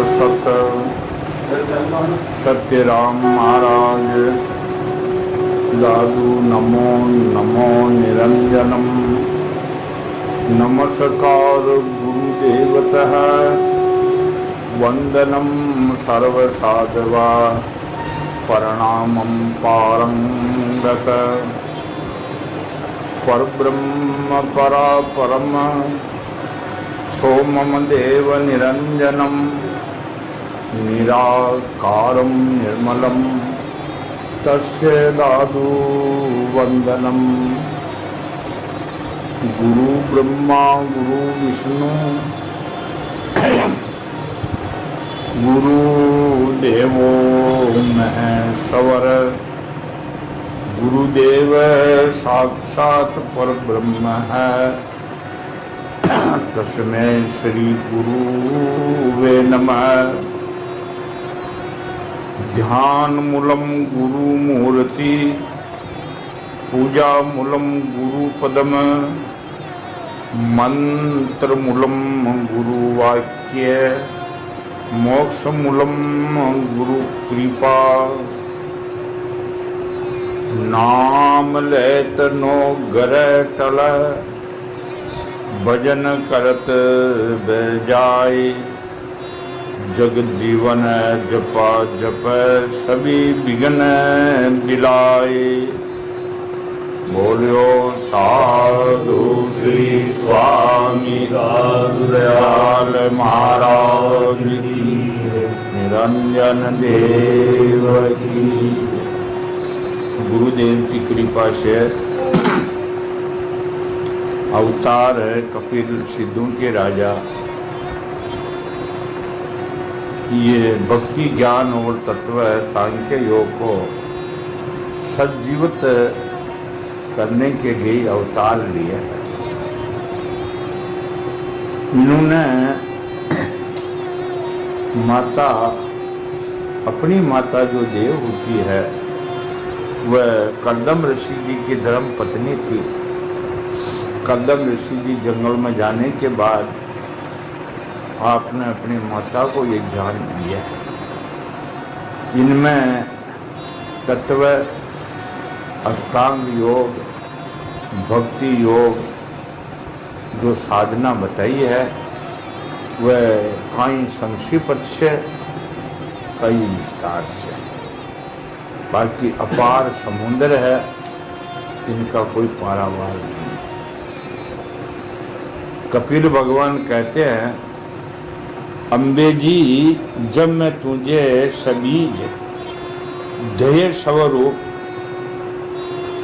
सत सत्यराम महाराज दादू नमो नमो निरंजनम नमस्कार गुरुदेवतः वंदनम सर्वसाधवा प्रणामं पारंगत परब्रह्म परापरम सोमम देव निरंजनम निराकारं निर्मलं तस्य दादु वंदनम गुरु ब्रह्मा गुरु विष्णु गुरु देवो महेश्वर गुरुदेव साक्षात परब्रह्म है तस्मै श्री गुरुवे नमः। ध्यान मूलम गुरु मूर्ति पूजा मूलम गुरुपदम मंत्र मूलम गुरु वाक्य मोक्ष मूलम गुरु कृपा नाम लेत नो गरे टल भजन करत बेजाय जग जीवन जपा जप सभी विघ्न बिलाए। बोलियो साधु श्री स्वामी दयाल महाराज की निरंजन देव की। गुरुदेव की कृपा से अवतार है कपिल सिद्धों के राजा। ये भक्ति ज्ञान और तत्व सांख्य योग को सजीवित करने के लिए अवतार लिए है। इन्होंने माता अपनी माता जो देव होती है वह कर्दम ऋषि जी की धर्म पत्नी थी। कर्दम ऋषि जी जंगल में जाने के बाद आपने अपनी माता को ये ज्ञान दिया। इनमें तत्व अष्टांग योग भक्ति योग जो साधना बताई है वह कई संक्षिप्त से कई विस्तार से, बाकी अपार समुद्र है, इनका कोई पारावार नहीं। कपिल भगवान कहते हैं, अम्बे जी जब मैं तुझे सबीज ध्येय स्वरूप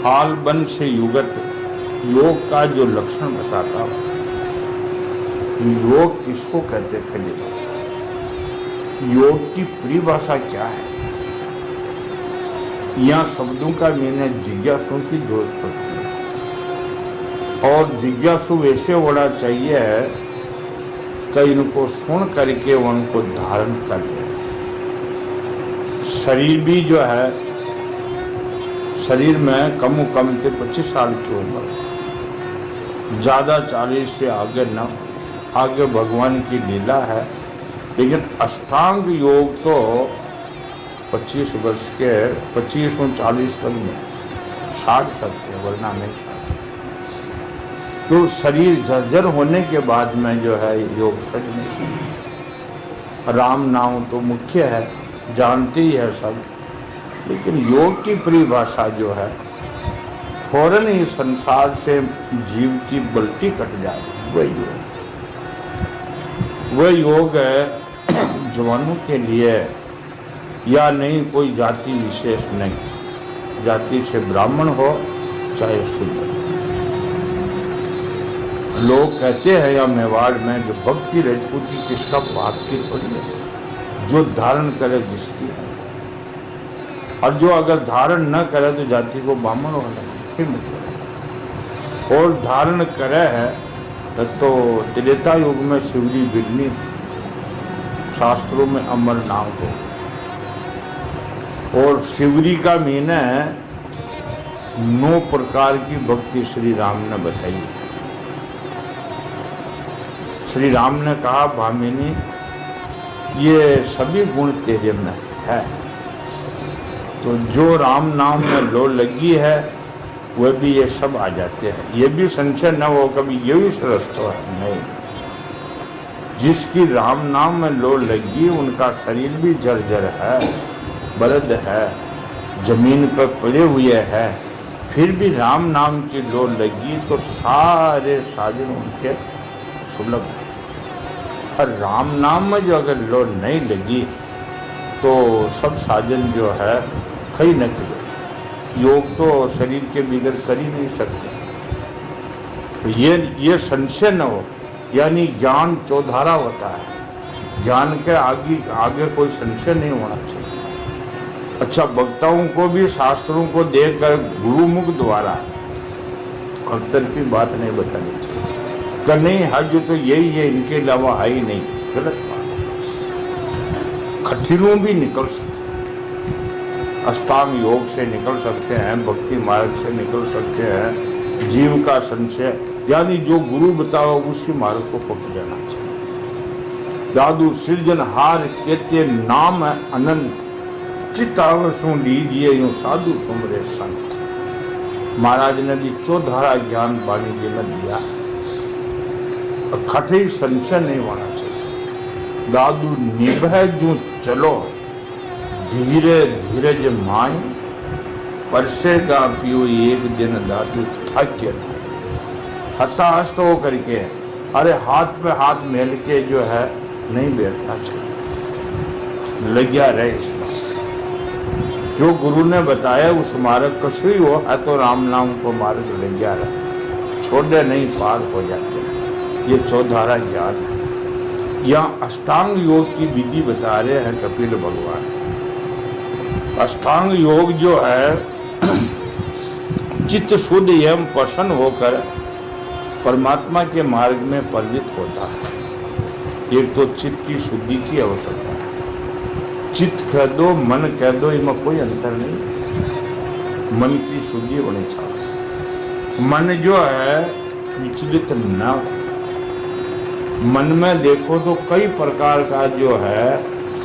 हाल बन से युगत योग का जो लक्षण बताता हूं, योग किसको कहते थे? योग की परिभाषा क्या है? यहाँ शब्दों का मैंने जिज्ञासु की जरूरत पड़ती है और जिज्ञासु वैसे होना चाहिए कि इनको सुन करके उनको धारण कर ले। शरीर भी जो है, शरीर में कम से 25 साल की उम्र, ज़्यादा 40 से आगे न, आगे भगवान की लीला है। लेकिन अष्टांग योग तो 25 वर्ष के 25 और 40 तक में साध सकते, वरना नहीं साध सकते। तो शरीर जर्जर होने के बाद में जो है योग सज नहीं सकता। राम नाम तो मुख्य है, जानते ही है सब, लेकिन योग की परिभाषा जो है फौरन ही संसार से जीव की बल्टी कट जाए, वह योग है जवानों के लिए, या नहीं कोई जाति विशेष नहीं, जाति से ब्राह्मण हो चाहे शूद्र। लोग कहते हैं या मेवाड़ में जो भक्ति राजपूती किसका बाप की थोड़ी है, जो धारण करे जिसकी है, और जो अगर धारण न करे तो जाति को ब्राह्मण होना फिर मतलब। और धारण करे है तो त्रेता युग में शिवजी बिगनी थी, शास्त्रों में अमर नाम को। और शिवरी का मीना है 9 प्रकार की भक्ति श्री राम ने बताई। श्री राम ने कहा, भामिनी ये सभी गुण तेरे में है। तो जो राम नाम में लो लगी है वह भी ये सब आ जाते हैं। ये भी संशय न हो कभी ये भी सरस्त है नहीं। जिसकी राम नाम में लो लगी उनका शरीर भी जर्जर है, बलद है, जमीन पर पड़े हुए हैं, फिर भी राम नाम की लो लगी तो सारे साधन उनके सुलभ है। और राम नाम में जो अगर लो नहीं लगी तो सब साधन जो है कहीं न कहीं योग तो शरीर के बिगड़ कर ही नहीं सकते। तो ये संशय न हो, यानी ज्ञान चौधारा होता है, ज्ञान के आगे कोई संशय नहीं होना चाहिए। अच्छा, वक्ताओं को भी शास्त्रों को देखकर गुरुमुख द्वारा अंतर की बात नहीं बतानी चाहिए कि नहीं हज तो यही है, इनके अलावा है ही नहीं। गलत बात। कठिनों भी निकल सकते, अष्टांग योग से निकल सकते हैं, भक्ति मार्ग से निकल सकते हैं। जीव का संशय यानी जो गुरु बताओ उसी मार्ग को पकड़ लेना चाहिए। दादू सृजनहार कहते नाम है अनंत, चितावसों लीजिए यूं साधु सुमरे संत। महाराज ने भी चौधारा ज्ञान वाणिज्य में दिया। खटे संशय नहीं होना चाहिए। दादू निभे जो चलो धीरे धीरे जो माई परसेगा पियो एक दिन दादू थके हताश तो करके अरे हाथ पे हाथ मेल के जो है नहीं बैठना चाहिए, लग्या रहे इसमें। जो गुरु ने बताया उस मार्ग कछु ही हो है तो राम नाम को मार्ग लग्या रहे, छोड़े नहीं पार हो जाते। ये चौधारा ज्ञान है। यहाँ अष्टांग योग की विधि बता रहे हैं कपिल भगवान। अष्टांग योग जो है चित्त शुद्ध एवं प्रसन्न होकर परमात्मा के मार्ग में परिणित होता है। एक तो चित्त की शुद्धि की आवश्यकता है। चित्त कह दो, मन कह दो, इनमें कोई अंतर नहीं। मन की शुद्धि होनी चाहिए। मन जो है विचलित न हो। मन में देखो तो कई प्रकार का जो है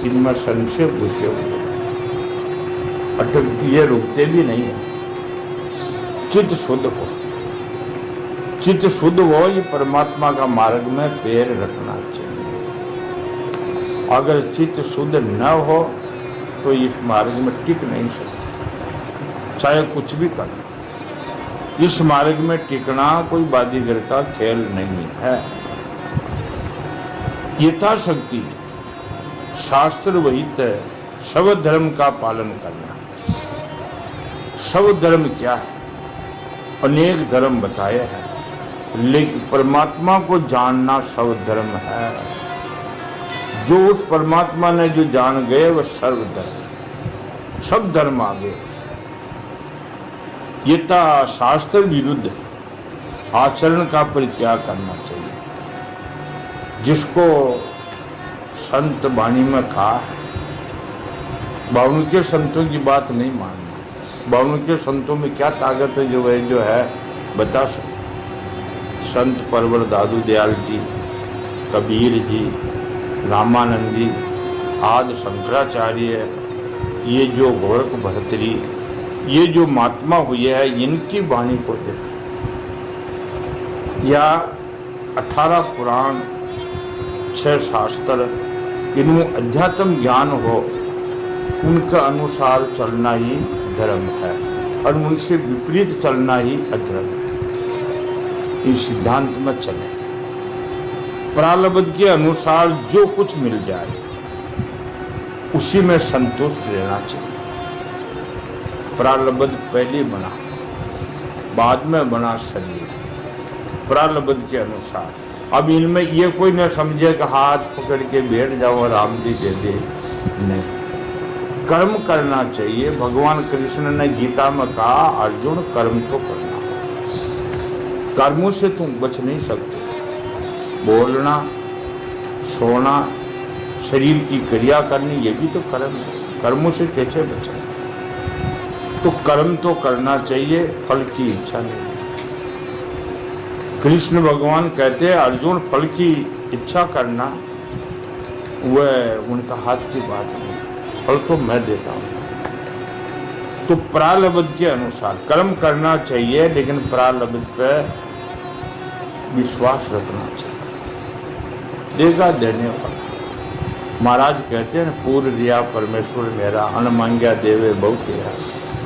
इनमें संशय घुसे हुए, अटक ये रुकते भी नहीं है। चित्त शुद्ध हो, चित्त शुद्ध हो, ये परमात्मा का मार्ग में पैर रखना चाहिए। अगर चित्त शुद्ध न हो तो इस मार्ग में टिक नहीं सकते, चाहे कुछ भी कर। इस मार्ग में टिकना कोई बाजीगर का खेल नहीं है। यथाशक्ति शास्त्र वहित है, शब्द धर्म का पालन करना। शब्द धर्म क्या है? अनेक धर्म बताए हैं, लेकिन परमात्मा को जानना शब्द धर्म है। जो उस परमात्मा ने जो जान गए वह सर्व धर्म, सब धर्म आ गए। ये था शास्त्र विरुद्ध आचरण का परित्याग करना चाहिए। जिसको संत वाणी में कहा, बावन के संतों की बात नहीं मानना। बावन के संतों में क्या ताकत है जो है बता सकते। संत परवर दादू दयाल जी, कबीर जी, रामानंद जी, आदि शंकराचार्य, ये जो गोरख भर्तरी, ये जो महात्मा हुए हैं, इनकी वाणी को देख, या 18 पुराण, 6 शास्त्र, इनमें अध्यात्म ज्ञान हो, उनका अनुसार चलना ही धर्म है और उनसे विपरीत चलना ही अधर्म है। इस सिद्धांत में चले, प्रारब्ध के अनुसार जो कुछ मिल जाए उसी में संतुष्ट रहना चाहिए। प्रारब्ध पहले बना, बाद में बना शरीर, प्रारब्ध के अनुसार। अब इनमें ये कोई न समझे कि हाथ पकड़ के बैठ जाओ राम जी दे दे, नहीं। कर्म करना चाहिए। भगवान कृष्ण ने गीता में कहा, अर्जुन कर्म तो करना, कर्मों से तुम बच नहीं सकते। बोलना, सोना, शरीर की क्रिया करनी, ये भी तो कर्म है। कर्मों से कैसे बचे? तो कर्म तो करना चाहिए, फल की इच्छा नहीं। कृष्ण भगवान कहते हैं, अर्जुन फल की इच्छा करना वह उनका हाथ की बात नहीं, फल तो मैं देता हूँ। तो प्रारब्ध के अनुसार कर्म करना चाहिए, लेकिन प्रारब्ध पे विश्वास रखना चाहिए। देगा देने वाला। महाराज कहते हैं पूर्व दिया परमेश्वर मेरा, अन मांग्या देवे बहुत तेरा,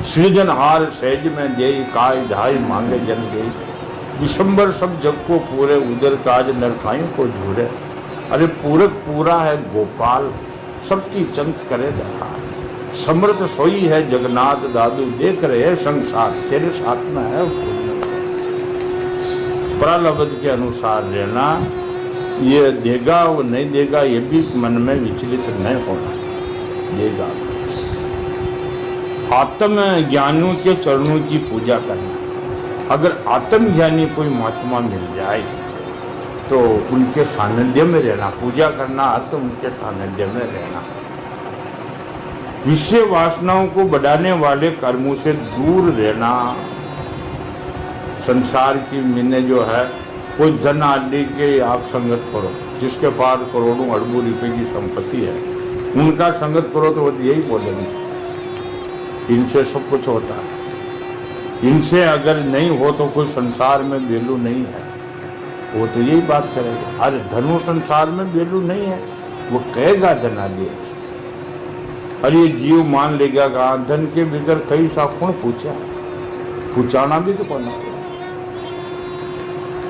सृजनहार सहज में देई, काय ढाई मांगे जन गई, विशंबर सब जग को पूरे, उदर काज नरकायों को झूरे। अरे पूरक पूरा है गोपाल, सबकी चंत करे दरकार, समर्थ सोई है जगन्नाथ दादू, देख रहे संसार तेरे साथ में है। प्रारब्ध के अनुसार रहना, ये देगा वो नहीं देगा ये भी मन में विचलित नहीं होना, देगा। आत्म ज्ञानियों के चरणों की पूजा करना। अगर आत्मज्ञानी कोई महात्मा मिल जाए तो उनके सानिध्य में रहना, पूजा करना तो उनके सानिध्य में रहना। विषय वासनाओं को बढ़ाने वाले कर्मों से दूर रहना। संसार की मिने जो है, कोई धन आदि के आप संगत करो, जिसके पास करोड़ों अरबों रुपए की संपत्ति है, उनका संगत करो तो वो यही बोलेंगे इनसे सब कुछ होता है। इनसे अगर नहीं हो तो कोई संसार में वैल्यू नहीं है, वो तो यही बात करेगा। अरे धनु संसार में वैल्यू नहीं है, वो कहेगा धन आदि। अरे ये जीव मान लेगा कहा धन के बिगर कई सा कौन पूछा, पूछाना भी तो कौन है,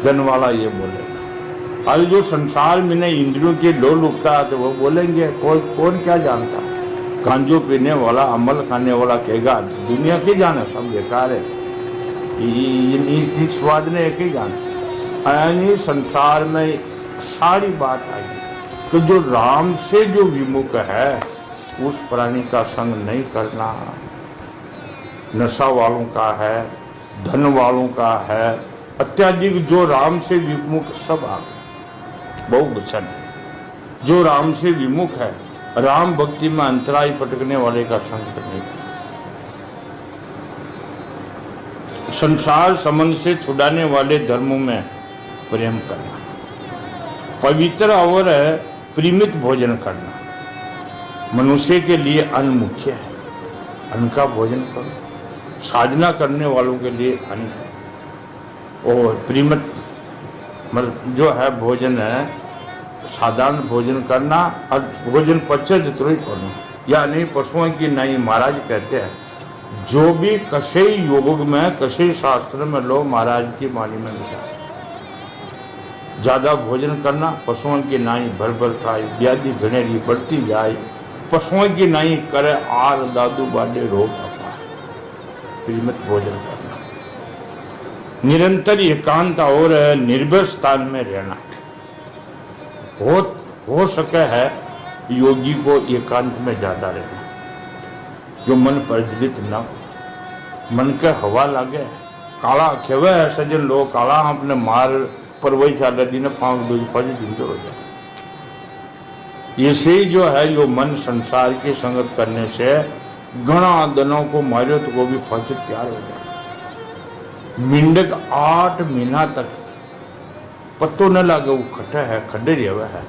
धन वाला ये बोलेगा। अरे जो संसार में नहीं इंद्रियों के लोल उठता है तो वो बोलेंगे कौन क्या जानता। गांजो पीने वाला अमल खाने वाला कहेगा दुनिया के जाने सब बेकार है, स्वाद ने एक ही जाना। यानी संसार में सारी बात आई तो जो राम से जो विमुख है उस प्राणी का संग नहीं करना। नशा वालों का है, धन वालों का है, अत्याधिक जो राम से विमुख सब आ गए। बहुवचन जो राम से विमुख है, राम भक्ति में अंतराय पटकने वाले का संग नहीं। संसार संबंध से छुड़ाने वाले धर्मों में प्रेम करना, पवित्र और प्रीमित भोजन करना। मनुष्य के लिए अन्न मुख्य है, अन्न का भोजन करो। साधना करने वालों के लिए अन्न है, और प्रीमित मतलब जो है भोजन है, साधारण भोजन करना और भोजन पचे जितना ही करना। यानी पशुओं की नहीं। महाराज कहते हैं जो भी कसे योग में कसे शास्त्र में लो महाराज की वाणी में मिला। ज्यादा भोजन करना पशुओं की नाई भर भर खाए, व्याधि भिड़ेरी बढ़ती जाए, पशुओं की नाई करे आर दादू बाडे रोग अपार। प्रीमित भोजन करना, निरंतर एकांत और निर्भय स्थान में रहना। हो सके है योगी को एकांत में ज्यादा रहना, जो मन प्रज्वलित न हो, मन के हवा लागे। काला खेवे है सजन लोग काला अपने मार पर वही चाल दिन फांक दो फज जिंदे हो जाए। ऐसे ही जो है यो मन संसार की संगत करने से घना दनों को मारो तो वो भी फज तैयार हो जाए। मिंडक 8 महीना तक पत्तो न लागे वो खटे है, खड्डे रहे है,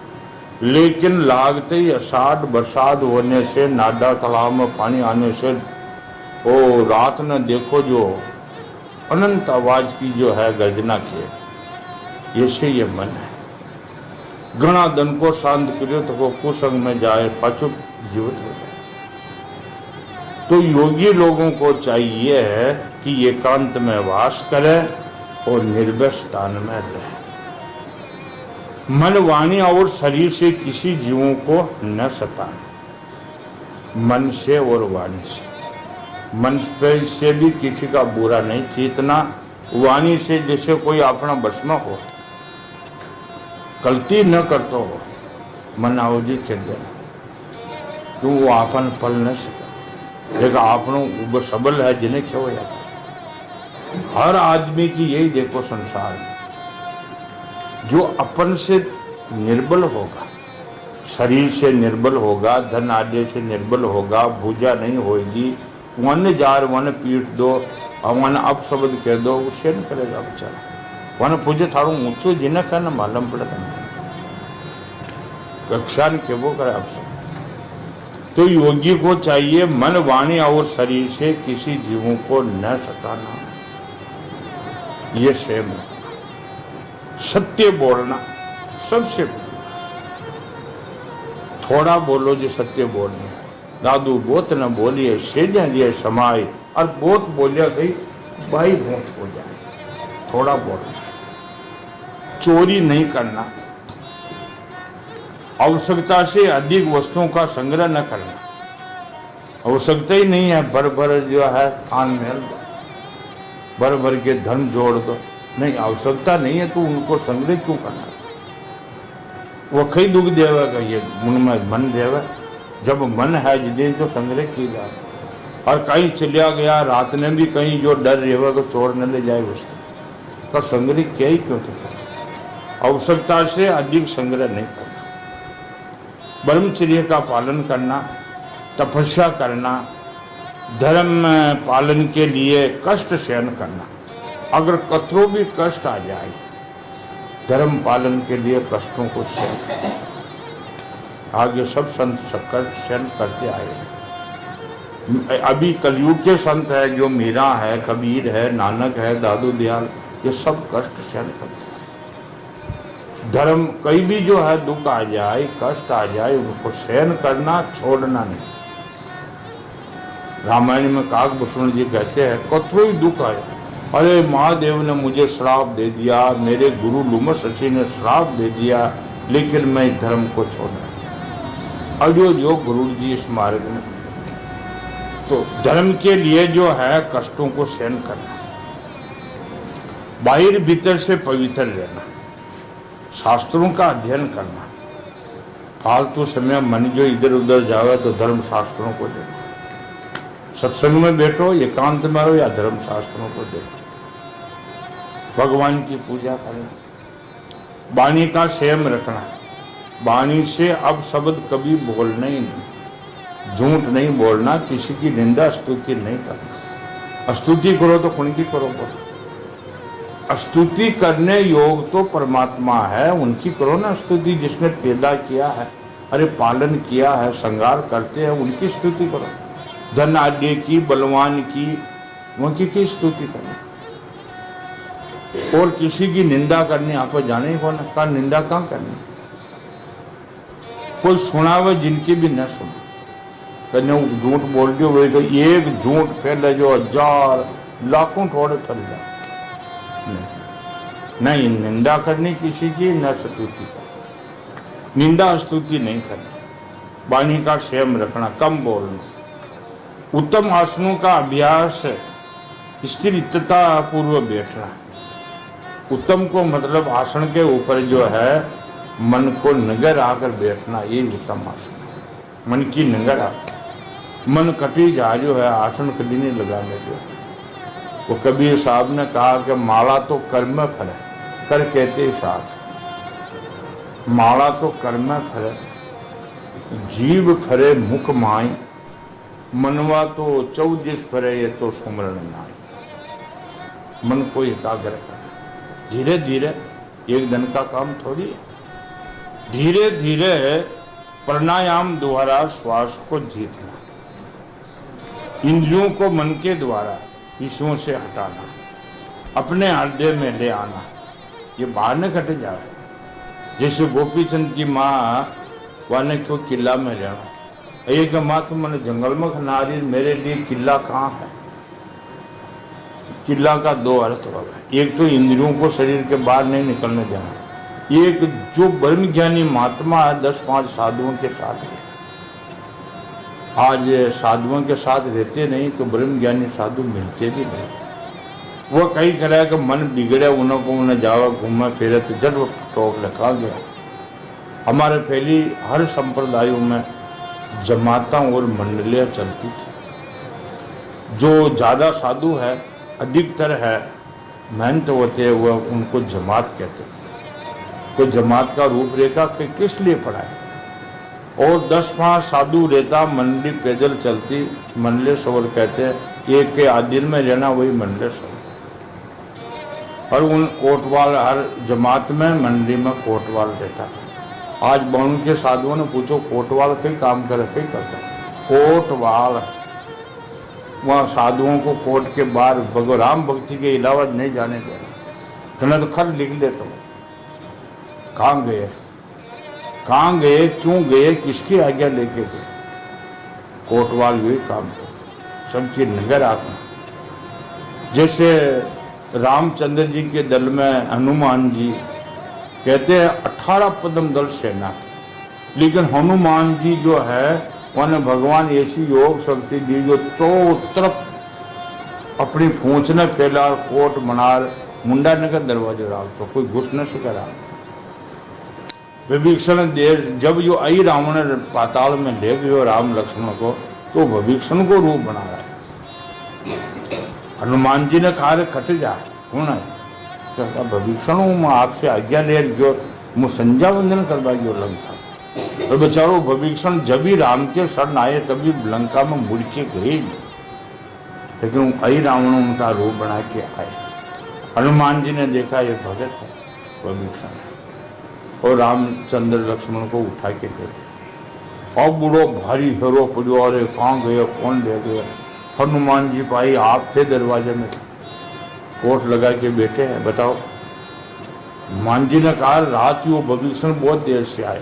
लेकिन लागते ही अषाढ़ बरसात होने से नाडा तालाब में पानी आने से ओ रात न देखो जो अनंत आवाज की जो है गर्जना की, ऐसे ये मन है। घना दन को शांत करियो तो वो कुसंग में जाए पाचुप जीवित हो जाए। तो योगी लोगों को चाहिए है कि एकांत में वास करे और निर्भय स्थान में रहे। मन वाणी और शरीर से किसी जीवों को न सताए। मन से और वाणी से, मन से भी किसी का बुरा नहीं चेतना, वाणी से जैसे कोई अपना बस में हो, गलती न करते हो मन आवजी खेल देना, क्यों वो आपन पल न सके। देखा आपनो सबल है जिन्हें क्यों जाता। हर आदमी की यही देखो संसार में, जो अपन से निर्बल होगा, शरीर से निर्बल होगा, धन आदि से निर्बल होगा, भूजा नहीं होगी, वन जार वन पीट दो और वन अब शब्द कह दो, उससे नहीं करेगा बेचारा। वन पूजे थारू ऊंचो जिन्हें कहना मालूम पड़ता। कक्षा के वो करे आपसे। तो योगी को चाहिए मन, वाणी और शरीर से किसी जीवों को न सताना, ये सेम है। सत्य बोलना सबसे, थोड़ा बोलो जो सत्य बोलना। दादू बहुत न बोलिए सेजन ये समाए, और बहुत बोलिया गई भाई बहुत हो जाए। थोड़ा बोलना, चोरी नहीं करना, आवश्यकता से अधिक वस्तुओं का संग्रह न करना। आवश्यकता ही नहीं है भर भर जो है थान महल भर भर के धन जोड़ दो, नहीं आवश्यकता नहीं है तो उनको संग्रह क्यों करना। वो कई दुख देवेगा, ये उनमें मन देवे। जब मन है जिदे तो संग्रह की जाए। और कहीं चलिया गया रात ने भी कहीं जो डर रहेगा तो चोर न ले जाए वस्तु का संग्रह क्या ही क्यों तो। आवश्यकता से अधिक संग्रह नहीं करना, ब्रह्मचर्य का पालन करना, तपस्या करना, धर्म पालन के लिए कष्ट सहन करना। अगर कतरों भी कष्ट आ जाए धर्म पालन के लिए कष्टों को सहन करना। आगे सब संत कष्ट सहन करते आए। अभी कलयुग के संत है जो मीरा है, कबीर है, नानक है, दादू दयाल, ये सब कष्ट सहन करते हैं। धर्म कहीं भी जो है दुख आ जाए कष्ट आ जाए उनको सहन करना, छोड़ना नहीं। रामायण में काकभूषण जी कहते हैं कतरों ही दुख आए, अरे महादेव ने मुझे श्राप दे दिया, मेरे गुरु लुमस ऋषि ने श्राप दे दिया, लेकिन मैं धर्म को छोड़ा। अजो जो गुरु जी इस मार्ग में, तो धर्म के लिए जो है कष्टों को सहन करना, बाहर भीतर से पवित्र रहना, शास्त्रों का अध्ययन करना। फालतू समय मन जो इधर उधर जावे तो धर्म शास्त्रों को देखो। सत्संग में बैठो, एकांत में हो या धर्म शास्त्रों को देखो। भगवान की पूजा करना, वाणी का संयम रखना। वाणी से अब शब्द कभी बोलना ही नहीं, झूठ नहीं बोलना, किसी की निंदा स्तुति नहीं करना। स्तुति करो तो कौन की करो, बोलो। स्तुति करने योग तो परमात्मा है, उनकी करो ना स्तुति, जिसने पैदा किया है, अरे पालन किया है, श्रृंगार करते हैं, उनकी स्तुति करो। धन आद्य की, बलवान की, उनकी स्तुति करो। और किसी की निंदा करनी आप जाने ही कौन का, निंदा कहाँ करनी। कोई सुनावे जिनकी भी न सुने, कन्या झूठ बोल दो वही तो एक झूठ फैले जो हजार लाखों थोड़े फैल जाए। नहीं निंदा करनी किसी की, न स्तुति करनी, निंदा स्तुति नहीं करनी। वाणी का संयम रखना, कम बोलना। उत्तम आसनों का अभ्यास, स्थिरता पूर्व बैठना। उत्तम को मतलब आसन के ऊपर जो है मन को नगर आकर बैठना, ये उत्तम आसन है। मन की नगर आ, मन कटी जा जो है आसन कभी नहीं लगाने जो। वो कबीर साहब ने कहा कि माला तो कर्म फल है, कर कहते साथ माला तो कर्म फल है, जीव फरे मुख माई, मनवा तो 24 फरे ये तो सुमरण नाई। मन को एकाग्र करना, धीरे धीरे, एक दिन का काम थोड़ी है। धीरे धीरे प्राणायाम द्वारा श्वास को जीतना, इंद्रियों को मन के द्वारा विषयों से हटाना, अपने हृदय में ले आना, ये बाहर न कटे जाए। जैसे गोपीचंद की माँ वाने क्यों किला में रहना, एक माँ तुम मैंने जंगल में खनारी, मेरे लिए किला कहाँ है। किला का दो अर्थ होगा, एक तो इंद्रियों को शरीर के बाहर नहीं निकलने देना, एक जो ब्रह्म ज्ञानी महात्मा है 10-5 साधुओं के साथ है। आज साधुओं के साथ रहते नहीं तो ब्रह्म ज्ञानी साधु मिलते भी नहीं। वो कहीं करे कि मन बिगड़े, उनको उन्हें जावा घूमा फिरे तो जड़ टोक लगा गया। हमारे पहली हर संप्रदायों में जमाता और मंडलियाँ चलती थी। जो ज़्यादा साधु है, अधिकतर है, मेहनत होते हैं, वह उनको जमात कहते थे। तो जमात का रूपरेखा किस लिए पढ़ाए। और 10-5 साधु रहता, मंडली पैदल चलती, मंडलेश्वर कहते हैं, एक के आदिल में रहना वही मंडलेश्वर। और उन कोटवाल, हर जमात में मंडली में कोटवाल रहता। आज बाणु के साधुओं ने पूछो कोटवाल कई काम करे, कई करता कोटवाल, वहाँ साधुओं को कोर्ट के बाहर भगवान भक्ति के अलावा नहीं जाने दे, कहना तो खत लिख ले। तुम कहाँ गए, कहाँ गए, क्यों गए, किसकी आज्ञा लेके गए? कोटवाल यही काम करते, सबकी नजर आत्मा। जैसे रामचंद्र जी के दल में हनुमान जी कहते हैं 18 पदम दल सेना, लेकिन हनुमान जी जो है उन्हें भगवान ऐसी योग शक्ति दी जो चौं तरफ अपनी पूंछ ने फैला, कोट मनार मुंडा ने का दरवाजे डाल तो कोई घुस न सकेगा। विभीषण देर जब यो आई रावण पाताल में ले गयो राम लक्ष्मण को, तो विभीषण को रूप बना रहा है। हनुमान जी ने कहा खट जा, कौन है? विभीषण हूँ, मैं आपसे आज्ञा ले गयो, मुझ संध्या वंदन करवा गयो लंका। तो बेचारो विभीषण जब भी राम के शरण आए तभी लंका में मुड़ के गए, लेकिन आई रावण उनका रूप बना के आए। हनुमान जी ने देखा ये भगत है विभीषण, और रामचंद्र लक्ष्मण को उठा के दे। और बूढ़ो भारी हेरो पड़ो, अरे कहाँ गए, कौन ले गए? हनुमान जी पाई आप थे दरवाजे में, कोट लगा के बैठे हैं, बताओ। हनुमान जी ने कहा रात वो विभीषण बहुत देर से आया।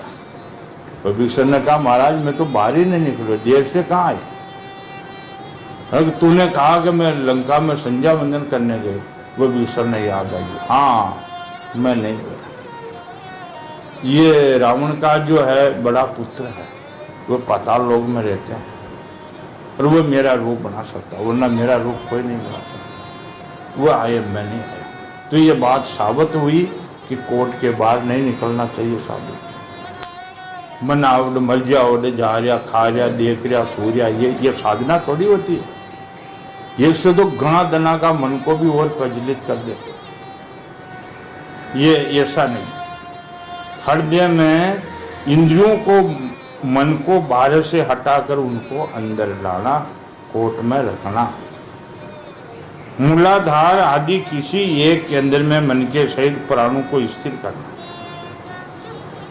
विभीषण ने कहा महाराज मैं तो बाहर ही नहीं निकलो, देर से कहाँ आए? तूने कहा कि मैं लंका में संध्या वंदन करने गए। विभीषण ने याद आई, हाँ मैं नहीं गया। ये रावण का जो है बड़ा पुत्र है, वो पाताल लोक में रहते हैं, और वो मेरा रूप बना सकता, वरना मेरा रूप कोई नहीं बना सकता। वो आए, मैं नहीं आया। तो ये बात साबित हुई कि कोर्ट के बाहर नहीं निकलना चाहिए। साबित मन आवड़ मर जाओ, जा रहा, खा रहा, देख रहा, सो रहा, ये साधना थोड़ी होती है। ये से तो घना दना का मन को भी और प्रज्वलित कर देते। ये ऐसा नहीं, हृदय में इंद्रियों को, मन को बाहर से हटाकर उनको अंदर लाना, कोट में रखना। मूलाधार आदि किसी एक केंद्र में मन के सहित प्राणों को स्थिर करना,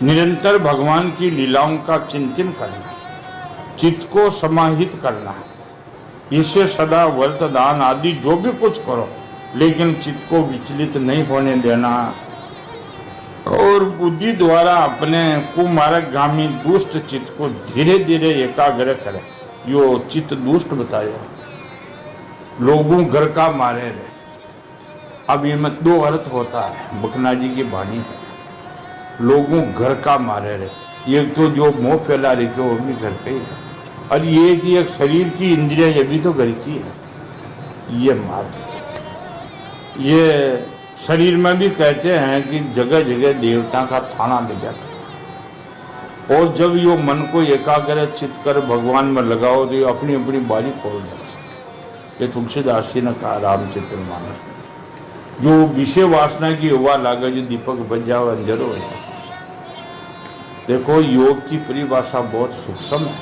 निरंतर भगवान की लीलाओं का चिंतन करना, चित्त को समाहित करना। इससे सदा व्रत दान आदि जो भी कुछ करो, लेकिन चित्त को विचलित नहीं होने देना, और बुद्धि द्वारा अपने कुमार्गगामी दुष्ट चित्त को धीरे धीरे एकाग्र करे। यो चित्त दुष्ट बताया, लोगों घर का मारे रहे। अब इनमें दो अर्थ होता है, बकना जी की वाणी है, लोगों घर का मारे रहे। एक तो जो मोह फैला रही थी वो भी घर पे ही है, और ये कि एक शरीर की इंद्रिया ये भी तो घर की है। ये मार, ये शरीर में भी कहते हैं कि जगह जगह देवता का थाना ले जाता, और जब यो मन को एकाग्र चित्त कर भगवान में लगाओ तो ये अपनी अपनी बारी खोल जा सकते। ये तुलसीदास जी ने कहा रामचरित मानस में, जो विषय वासना की युवा लागे जो दीपक बज जाओ अंधेरो हो जाए। देखो योग की परिभाषा बहुत सूक्ष्म है,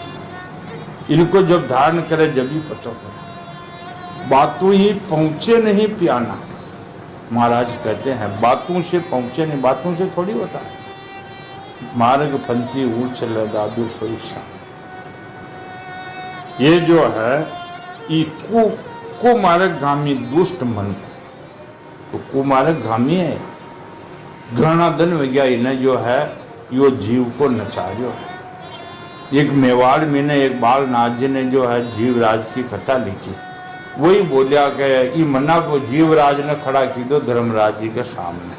इनको जब धारण करे जब भी पता पड़े। बातों ही पहुंचे नहीं पियाना, महाराज कहते हैं बातों से पहुंचे नहीं, बातों से थोड़ी होता है। मार्ग पंथी ऊंच चले दादू सोईशा, ये जो है कुमार्गगामी दुष्ट मन, तो कुमार्गगामी है। घृणाधन विज्ञा इन्हें जो है यो जीव को नचार्यो है। एक मेवाड़ में ने एक बालनाथ जी ने जो है जीवराज की कथा लिखी, वही बोलिया कि मना को जीवराज ने खड़ा की दो धर्मराज जी के सामने।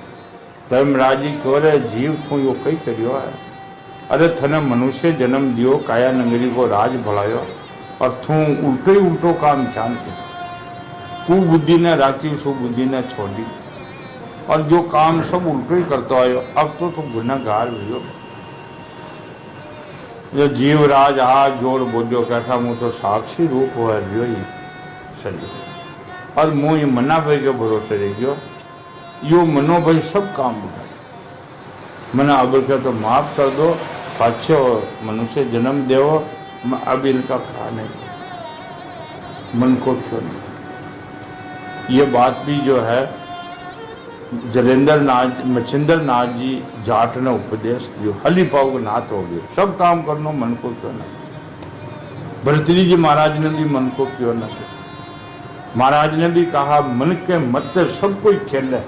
धर्मराज जी क्यों रे जीव तू यो कई करियो है, अरे थने मनुष्य जन्म दियो, काया नगरी को राज भलायो, और तू उल्टो ही उल्टो काम जान के कुबुद्धि ने राखी सुबुद्धि ने छोड़ी, और जो काम सब उल्टो ही करते आयो। अब तो तुम गुनहगार हुई हो। जो जीवराज हाथ जोड़ बोलियो कैसा मुँह तो साक्षी रूप हो रियो ही शरीर, और मुँह ये मना भाई के भरोसे रह गयो। यो मनो भाई सब काम बुरा मना अब क्या तो माफ कर दो, अच्छो मनुष्य जन्म देव, अब इनका कहा नहीं, मन को क्यों नहीं। ये बात भी जो है जलेंद्र नाथ मच्छिंद्र नाथ जी जाट ने उपदेश दियो, हली पाओ नाथ हो गए, सब काम करनो मन को क्यों ना। भरतरी जी महाराज ने भी मन को क्यों ना। महाराज ने भी कहा मन के मत सब कोई खेले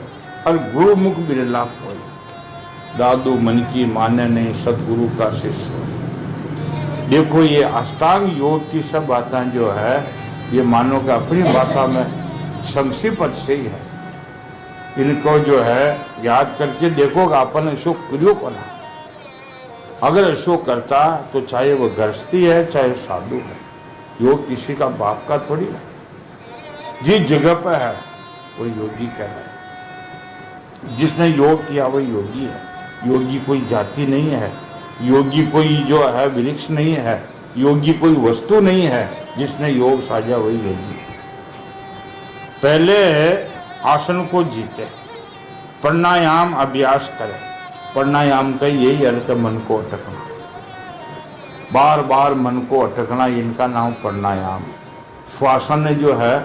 और गुरु मुख बिरला कोई। दादू मन की माने नहीं, सतगुरु का शिष्य। देखो ये अष्टांग योग की सब बातें जो है ये मानो कि अपनी भाषा में संक्षिप्त से ही है। इनको जो है याद करके देखोगे अपन ऐसो करियो को ना। अगर ऐसो करता तो चाहे वो गृहस्थी है चाहे साधु है, योग किसी का बाप का थोड़ी है। जिस जगह पर है वो योगी कहलाए। जिसने योग किया वो योगी है। योगी कोई जाति नहीं है, योगी कोई जो है वृक्ष नहीं है, योगी कोई वस्तु नहीं है। जिसने योग साजा वही योगी। पहले आसन को जीते, प्राणायाम अभ्यास करें। प्राणायाम का यही अर्थ है मन को अटकना, बार बार मन को अटकना, इनका नाम प्राणायाम। श्वासन जो है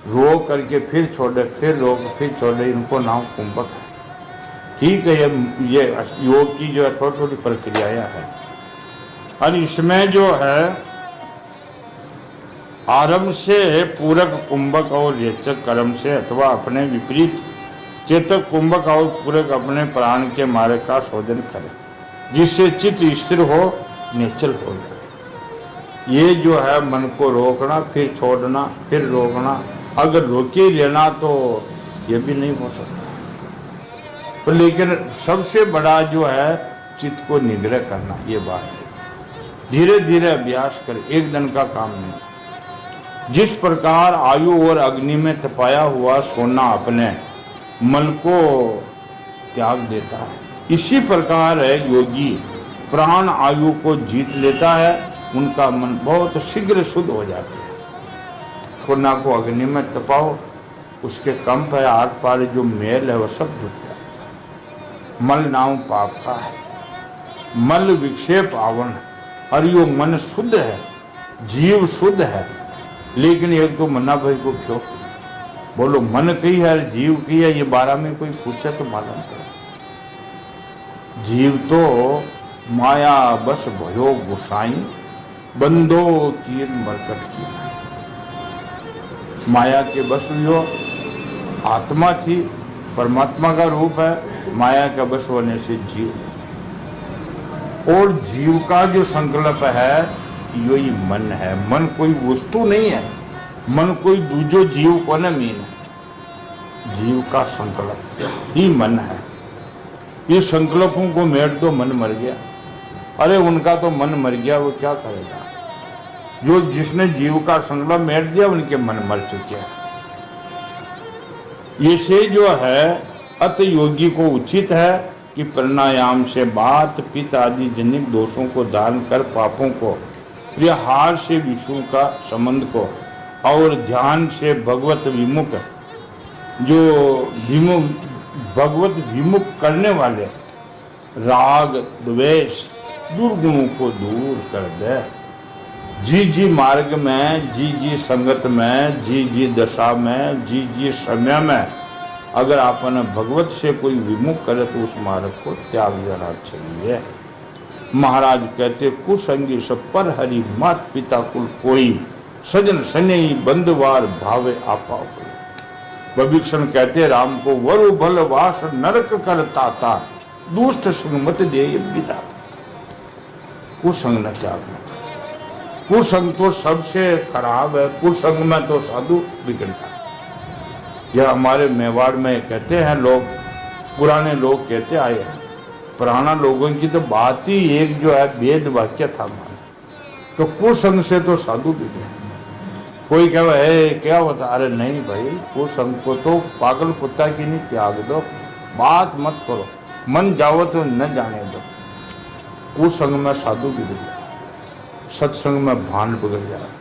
रोक करके फिर छोड़े, फिर रोक फिर छोड़े, इनको नाम कुंभक है। ठीक है, ये योग की जो है थोड़ी थोड़ी प्रक्रियाएं हैं। और इसमें जो है आरंभ से पूरक कुंभक और रेचक कर्म से अथवा अपने विपरीत चेतक कुंभक और पूरक अपने प्राण के मार्ग का शोधन करे, जिससे चित्त स्थिर हो, निश्चल हो जाए। ये जो है मन को रोकना, फिर छोड़ना, फिर रोकना, अगर रोके लेना तो ये भी नहीं हो सकता। तो लेकिन सबसे बड़ा जो है चित्त को निग्रह करना, ये बात है। धीरे धीरे अभ्यास कर, एक दिन का काम नहीं। जिस प्रकार आयु और अग्नि में तपाया हुआ सोना अपने मन को त्याग देता है, इसी प्रकार है योगी प्राण आयु को जीत लेता है, उनका मन बहुत शीघ्र शुद्ध हो जाता है। सोना को अग्नि में तपाओ, उसके कंप है आर पार जो मेल है वह सब धुलता है। मल नाम पाप का है, मल विक्षेप आवन है। और यो मन शुद्ध है, जीव शुद्ध है। लेकिन एक तो मना भाई को क्यों बोलो, मन की है जीव की है, ये 12 में कोई पूछे तो मालूम करो। जीव तो माया बस भयो गुसाई, बंदो तीर मरकट की। माया के बस जो आत्मा थी, परमात्मा का रूप है, माया का बस होने से जीव। और जीव का जो संकल्प है यही मन है। मन कोई वस्तु नहीं है, मन कोई दूजो जीव को न मीन है। जीव का संकल्प ही मन है। ये संकल्पों को मेट दो, मन मर गया। अरे उनका तो मन मर गया, वो क्या करेगा। जो जिसने जीव का संकल्प मेट दिया उनके मन मर चुके हैं। ये से जो है अत योगी को उचित है कि प्राणायाम से बात पित्त आदि जनित दोषों को दान कर पापों को, प्रहार से विष्णु का संबंध को, और ध्यान से भगवत विमुख जो भगवत विमुख करने वाले राग द्वेष दुर्गुणों को दूर कर दे। जी जी मार्ग में, जी जी संगत में, जी जी दशा में, जी जी समय में अगर आपने भगवत से कोई विमुख करे तो उस मार्ग को त्याग देना चाहिए। महाराज कहते कुसंगी सब पर हरि मात पिता कुल कोई, सजन सनई बंधुवार भावे आपा कोई। विभीषण कहते राम को वरु भल वास नरक करता था, दुष्ट संग मत दे विदाता। कुसंग न त्यागना। कुसंग तो सबसे खराब है, कुसंग में तो साधु बिगड़ता है। यह हमारे मेवाड़ में कहते हैं लोग, पुराने लोग कहते आए हैं। पुराना लोगों की तो बात ही एक जो है वेद वाक्य था मान। तो कुसंग से तो साधु बिगड़े। कोई कहे है क्या होता, अरे नहीं भाई, कुसंग को तो पागल कुत्ता की नहीं त्याग दो, बात मत करो, मन जाओ तो न जाने दो। कुसंग में साधु बिगड़ जाए, सत्संग में भान बिगड़ जाए।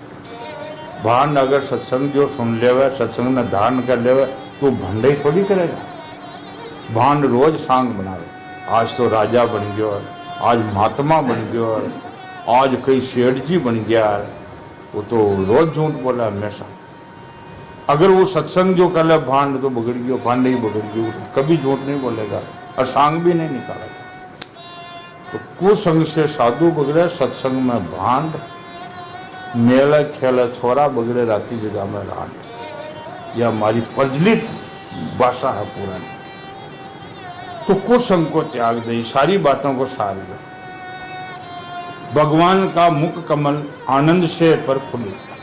भान अगर सत्संग जो सुन लेवे, सत्संग में धारण कर लेवे तो भंडई थोड़ी करेगा। भान रोज सांग बनावे, आज तो राजा बन गयो, आज महात्मा बन गयो, आज कई सेठ जी बन गया, वो तो रोज झूठ बोला हमेशा। अगर वो सत्संग जो कर ले भांड तो बिगड़ गयो, भांड ही बिगड़ गयो, कभी झूठ नहीं बोलेगा और सांग भी नहीं निकालेगा। तो कुसंग से साधु बिगड़े, सत्संग में भांड, मेले खेले छोरा बिगड़े, राती जगह में रांड। यह हमारी प्रचलित भाषा है पुरानी। तो कुसंग को त्याग दे, सारी बातों को सार दे। भगवान का मुख कमल आनंद से प्रफुल्लित है,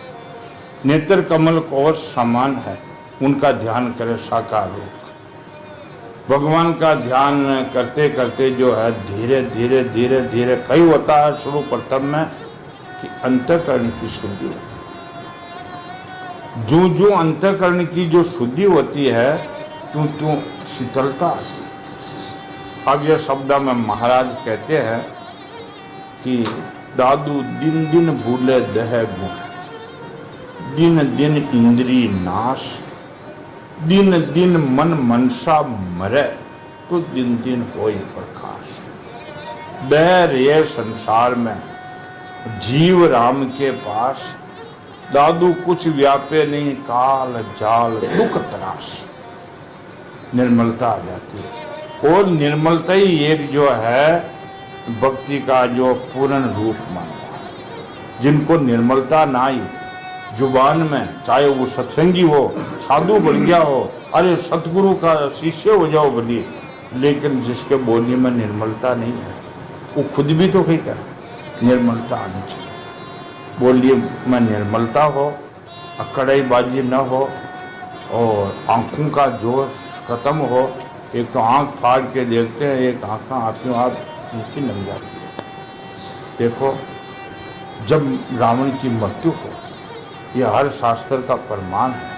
नेत्र कमल कोश समान है, उनका ध्यान करे साकार रूप। भगवान का ध्यान करते करते जो है धीरे धीरे धीरे धीरे कई होता है शुरू प्रथम में कि अंतःकरण की शुद्धि होती है। जो जो अंतःकरण की जो शुद्धि होती है त्यों त्यों शीतलता आती है। अब यह शब्द में महाराज कहते हैं कि दादू दिन दिन भूले दह गुण, दिन दिन इंद्री नाश, दिन दिन मन मनसा मरे, तो दिन दिन होई प्रकाश। बैर ये संसार में जीव राम के पास, दादू कुछ व्यापे नहीं काल जाल दुख त्रास। निर्मलता आ जाती है और निर्मलता ही एक जो है भक्ति का जो पूर्ण रूप मानता है। जिनको निर्मलता ना आई जुबान में, चाहे वो सत्संगी हो, साधु बन गया हो, अरे सतगुरु का शिष्य हो जाओ भली, लेकिन जिसके बोली में निर्मलता नहीं है वो खुद भी तो कहीं करे निर्मलता आनी चाहिए। बोली में निर्मलता हो, अकड़ाईबाजी न हो और आंखों का जोश खत्म हो। एक तो आंख फाड़ के देखते हैं, एक आंखें आपकी आप नीचे लग जाती है। देखो जब रावण की मृत्यु हो, यह हर शास्त्र का प्रमाण है।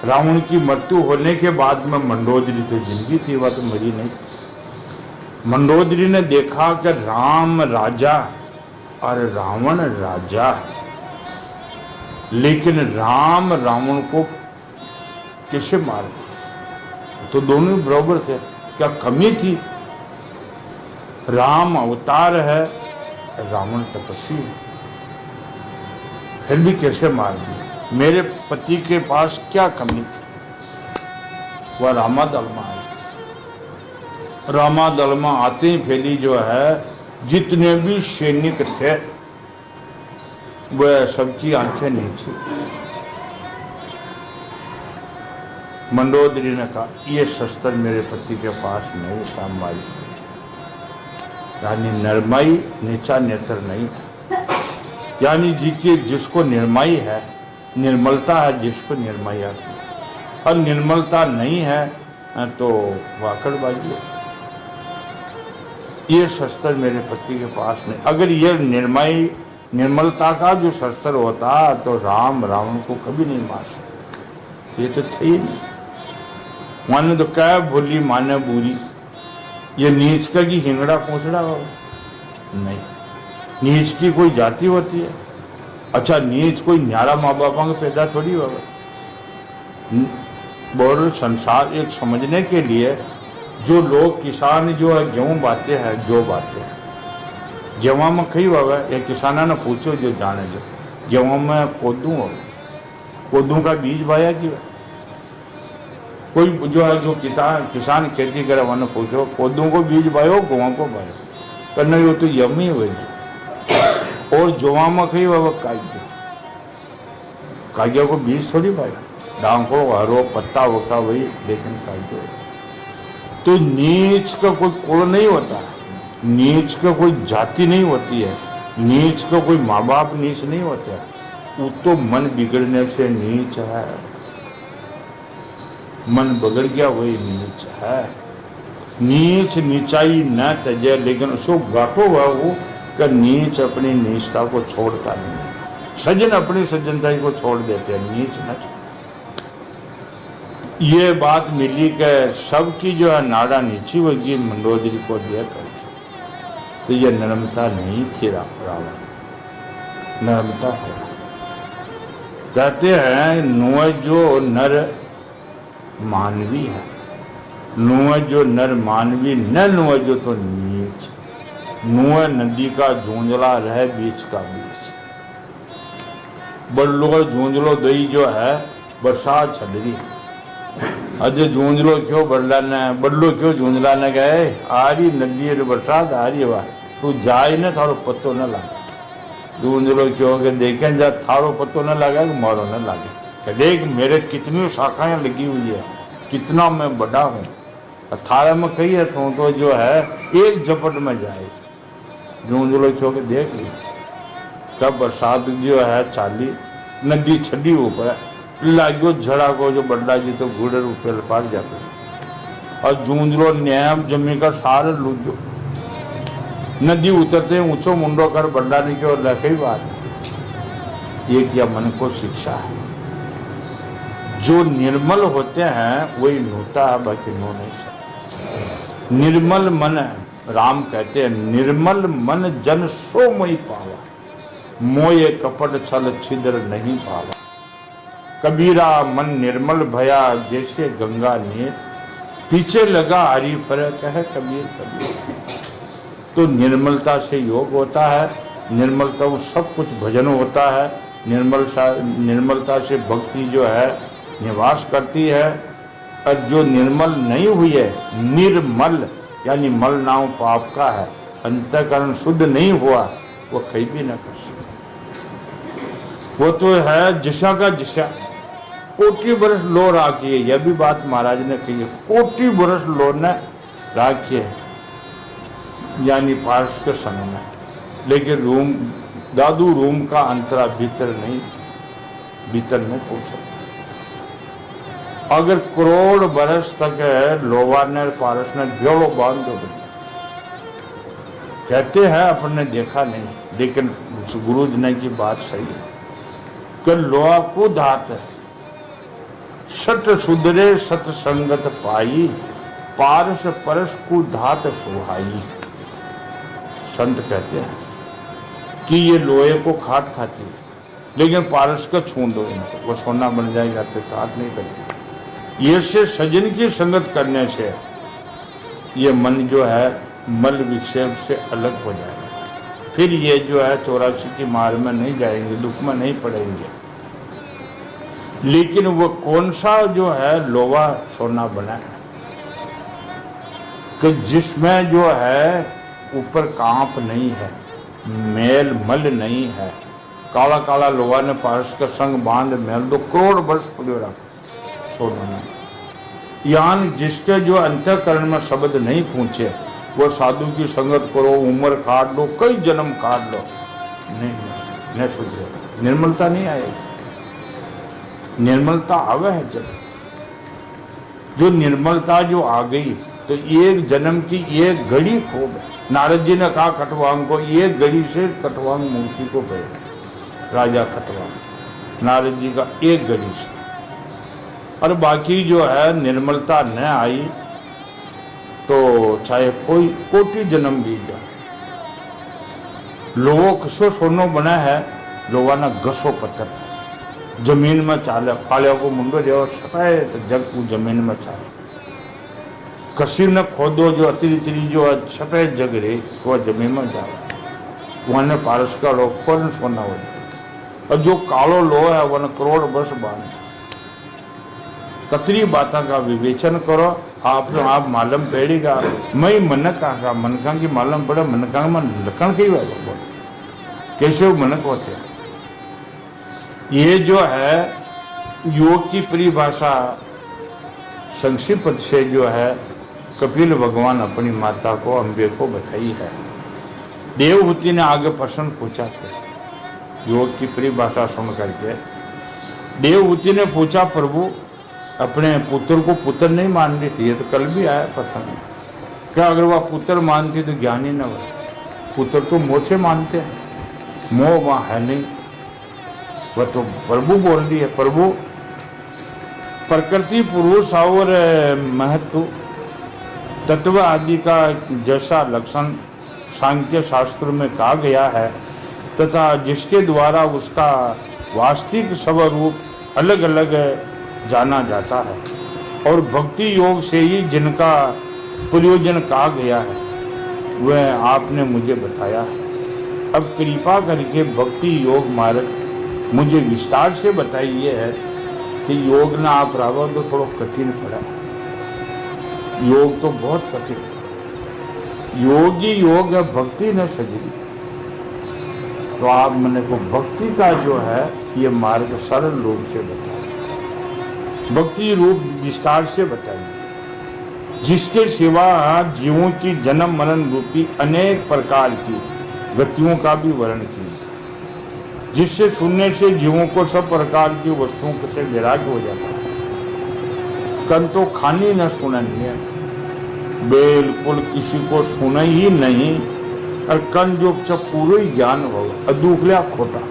रावण की मृत्यु होने के बाद में मंडोदरी तो जिंदगी थी, वह तो मरी नहीं। मंडोदरी ने देखा कि राम राजा और रावण राजा, लेकिन राम रावण को कैसे मारे? तो दोनों बराबर थे, क्या कमी थी? राम अवतार है, रावण तपस्वी है, फिर भी कैसे मार दिया? मेरे पति के पास क्या कमी थी? वह रामादलमा आई। रामादलमा आते ही फैली जो है जितने भी सैनिक थे वह सबकी आंखें नीचे। मंडोदरी ने कहा ये शस्त्र मेरे पति के पास नहीं था माई, यानी नरमाई नीचा नेत्र नहीं था। यानी जी के जिसको निर्मयी है, निर्मलता है जिसको निर्मयी आती है, और निर्मलता नहीं है तो वाकड़बाजी है। ये शस्त्र मेरे पति के पास नहीं। अगर ये निर्मलता का जो शस्त्र होता तो राम रावण को कभी नहीं मार सकते। ये तो थे ही नहीं। माने तो क्या भूली माने बुरी, ये नीच का की हिंगड़ा पूछड़ा हो नहीं। नीच की कोई जाति होती है? अच्छा नीच कोई न्यारा माँ बापा के पैदा थोड़ी होगा। बोल संसार एक समझने के लिए जो लोग किसान जो है गेहूँ बाते हैं, जो बाते हैं गेहूँ में कई होगा। एक किसाना ने पूछो जो जाने जो गेहूँ में कोदू हो, कोदू का बीज बाया कि कोई जो है जो किसान खेती करे उन्हें पूछो कोदू को बीज बायो गेहूँ को बायो करना, वो तो यमी हुए। और जोवा में कही बाबा काग्या को बीज थोड़ी पाएगा, डांको हरो पत्ता वक्ता वही, लेकिन काग्या। तो नीच का कोई कुल नहीं होता, नीच का कोई जाति नहीं होती है, नीच का कोई माँ बाप नीच नहीं होते। वो तो मन बिगड़ने से नीच है, मन बिगड़ गया वही नीच है। नीच नीचाई न तजे, लेकिन उसको गाठो हुआ वो कि नीच अपनी नीचता को छोड़ता नहीं, सज्जन अपनी सज्जनता को छोड़ देते हैं, नीच न छोड़। ये बात मिली कि सबकी जो है नाड़ा नीची होगी मंडोदरी को दिया करके। तो ये नर्मता नहीं थी रावण, नर्मता है। कहते हैं नुआ जो नर मानवी है, नुआ जो नर मानवी न नुआ जो तो नीच। नुआ नदी का झूंझला रहे बीच का बीच, बल्लो झूंझलो दई जो है बरसात छल रही। अज जूंजलो क्यों बडलो क्यों जूंजला ने गए आ रही नदी रे बरसात आ रही है, तू जाए न थारो पत्तो न लागे। जूंजलो क्यों के देखे जा थारो पत्तो न लगे कि मारो न लागे, कि देख मेरे कितनी शाखाएं लगी हुई है, कितना मैं बड़ा हूँ। थारे में कही है तो जो है एक झपट में जाए। जूंजलो क्यों के देख ली कब बरसात जो है चाली नदी छड़ी ऊपर लागो झड़ा को जो बड़ा जी तो घूड़े ऊपर पार जाते और जूंजलो न्याम जमी कर सारे लूजो नदी उतरते ऊंचो मुंडो कर बड़ा ने की ओर रखी बात। ये क्या मन को शिक्षा है। जो निर्मल होते हैं वही नूता है, बाकी नो नहीं सकते। निर्मल मन, राम कहते हैं निर्मल मन जन सो मोई पावा, मोये कपट छल छिद्र नहीं पावा। कबीरा मन निर्मल भया जैसे गंगा नीर, पीछे लगा हरि फरक है कबीर कबीर। तो निर्मलता से योग होता है, निर्मलता वो सब कुछ भजन होता है, निर्मलता से भक्ति जो है निवास करती है। और जो निर्मल नहीं हुई है, निर्मल यानी मल नाम पाप का है, अंतःकरण शुद्ध नहीं हुआ, वो कहीं भी ना कर सकता। वो तो है जिसा का जिसा, कोटि बरस लो राखिए, यह भी बात महाराज ने कही है। कोटि बरस लो न राखिए यानी पारस के संग में, लेकिन रूम दादू रूम का अंतरा भीतर नहीं पूछ सकता। अगर करोड़ बरस तक लोवा ने पारस ने ब्योड़ो बांध दो, कहते हैं अपने देखा नहीं, लेकिन गुरु जी ने की बात सही है कि लोहा को धात है सट सुधरे सतसंगत पाई, पारस परस को धात सुहाई। संत कहते हैं कि ये लोहे को खाट खाती है, लेकिन पारस का छू दो इनको, वो सोना बन जाएगा, तो काट नहीं करेगी। ये से सजन की संगत करने से ये मन जो है मल विक्षेप से अलग हो जाएगा। फिर ये जो है 84 की मार में नहीं जाएंगे, दुख में नहीं पड़ेंगे। लेकिन वो कौन सा जो है लोहा सोना बना है कि जिसमें जो है ऊपर कांप नहीं है, मेल मल नहीं है। काला काला लोहा ने पारस का संग बांध मेल 2 करोड़ वर्ष पड़ो रखा सोना में। यान जिसके जो अंतःकरण में शब्द नहीं पहुंचे, वो साधु की संगत करो, उम्र काट लो, कई जन्म काट लो, नहीं सुधरेगा, निर्मलता नहीं आएगी। निर्मलता आवे है जब जो निर्मलता जो आ गई तो एक जन्म की एक घड़ी खूब है। नारद जी ने कहा खटवांग को, एक घड़ी से खटवांग मूर्ति को पे राजा खटवांग, नारद जी का एक घड़ी से। और बाकी जो है निर्मलता न आई तो चाहे कोई कोटि जन्म बीत जाए। लोगों कसो सोनो बना है, लोगों ने घसो पत्थर जमीन में चाले, काले को मुंडो जो सफेद जग को जमीन में चाले, कसी ने खोदो जो अतिरितरी जो सफेद जग रही वह जमीन में जाए, वह पारस का लोग कौन सोना हो जाए। और जो कालो लो है वह करोड़ वर्ष बांध। कतरी बातों का विवेचन करो, आप मालूम पड़ेगा। मैं मनका की मालूम पड़े, मनका में लखन की बात कैसे वो मनक होते हैं। ये जो है योग की परिभाषा संक्षिप्त से जो है कपिल भगवान अपनी माता को अम्बे को बताई है। देवहूति ने आगे प्रश्न पूछा था योग की परिभाषा सुन करके। देवहूति ने पूछा प्रभु अपने पुत्र को पुत्र नहीं मान रही थी, ये तो कल भी आया प्रश्न, क्या अगर वह पुत्र मानती तो ज्ञानी न हो। पुत्र तो मोह से मानते हैं, मोह वहाँ है नहीं, वह तो प्रभु बोल रही है। प्रभु प्रकृति पुरुष और महत्व तत्व आदि का जैसा लक्षण सांख्य शास्त्र में कहा गया है तथा जिसके द्वारा उसका वास्तविक स्वरूप अलग अलग जाना जाता है और भक्ति योग से ही जिनका प्रयोजन कहा गया है वह आपने मुझे बताया है। अब कृपा करके भक्ति योग मार्ग मुझे विस्तार से बताइए है कि योग ना आप रावो तो थोड़ा कठिन पड़ा। योग तो बहुत कठिन है। योगी योग है भक्ति न सजरी। तो आप मैंने को भक्ति का जो है ये मार्ग सरल रूप से बताए, भक्ति रूप विस्तार से बताइए, जिसके सिवा जीवों की जन्म मरण रूपी अनेक प्रकार की गतियों का भी वर्णन किया, जिससे सुनने से जीवों को सब प्रकार की वस्तुओं से वैराग्य हो जाता है। कन तो खानी न सुननी, बिल्कुल किसी को सुना ही नहीं, और कन जो पूरा ही ज्ञान होगा, अदूखला खोटा